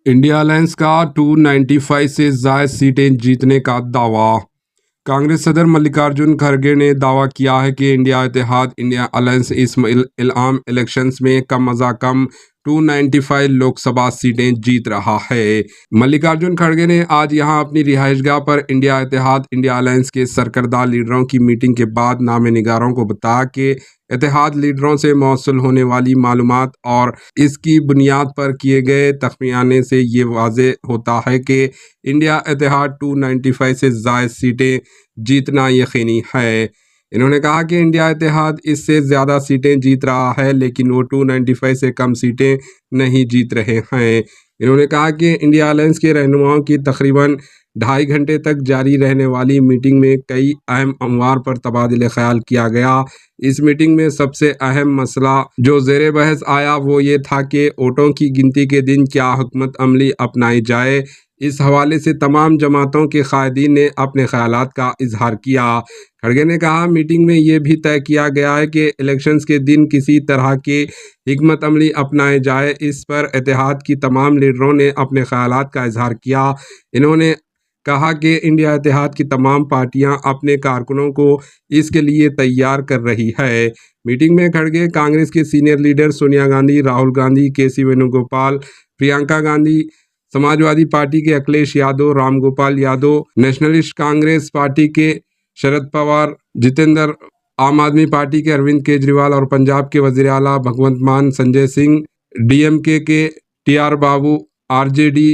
India alliance का 295 से ज्यादा सीटें जीतने का दावा। कांग्रेस सदर मल्लिकार्जुन खड़गे ने दावा किया है कि इंडिया इत्तेहाद इंडिया अलायंस इस आम इलेक्शंस में कम अज़ कम 295 लोकसभा सीटें जीत रहा है। मल्लिकार्जुन खड़गे ने आज यहां अपनी रिहाइशगाह पर इंडिया इत्तेहाद इंडिया अलायंस के सरकर्दा लीडरों की मीटिंग के बाद नामे निगारों को बताया कि इत्तेहाद लीडरों से मौसूल होने वाली मालूमात और इसकी बुनियाद पर किए गए तखमियाने से ये वाज़े होता है कि इंडिया इत्तेहाद 295 से ज़ायद सीटें जीतना यकीनी है। इन्होंने कहा कि इंडिया इत्तेहाद इससे ज़्यादा सीटें जीत रहा है, लेकिन वो 295 से कम सीटें नहीं जीत रहे हैं। इन्होंने कहा कि इंडिया अलायंस के रहनुमाओं की तकरीबन 2.5 घंटे तक जारी रहने वाली मीटिंग में कई अहम अमवार पर तबादले ख्याल किया गया। इस मीटिंग में सबसे अहम मसला जो ज़ेरे बहस आया वो ये था कि वोटों की गिनती के दिन क्या हुकूमत अमली अपनाई जाए। इस हवाले से तमाम जमातों के कायदीन ने अपने ख्यालात का इजहार किया। खड़गे ने कहा, मीटिंग में ये भी तय किया गया है कि इलेक्शंस के दिन किसी तरह की हिकमत अमली अपनाए जाए। इस पर इत्तेहाद की तमाम लीडरों ने अपने ख्यालात का इजहार किया। इन्होंने कहा कि इंडिया इत्तेहाद की तमाम पार्टियां अपने कारकुनों को इसके लिए तैयार कर रही है। मीटिंग में खड़गे कांग्रेस के सीनियर लीडर सोनिया गांधी, राहुल गांधी, केसी वेणुगोपाल, प्रियंका गांधी, समाजवादी पार्टी के अखिलेश यादव, राम गोपाल यादव, नेशनलिस्ट कांग्रेस पार्टी के शरद पवार, जितेंद्र, आम आदमी पार्टी के अरविंद केजरीवाल और पंजाब के वजीर आला भगवंत मान, संजय सिंह, डीएमके के टीआर बाबू, आरजेडी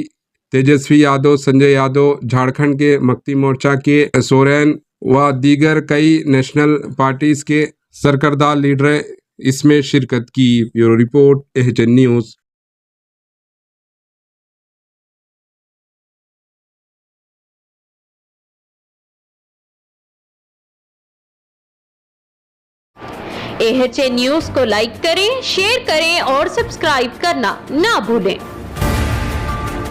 तेजस्वी यादव, संजय यादव, झारखंड के मक्ति मोर्चा के सोरेन व दीगर कई नेशनल पार्टीज के सरकर्दा लीडर इसमें शिरकत की। Bureau report, HN news. HN news को लाइक करें, शेयर करें और सब्सक्राइब करना ना भूलें।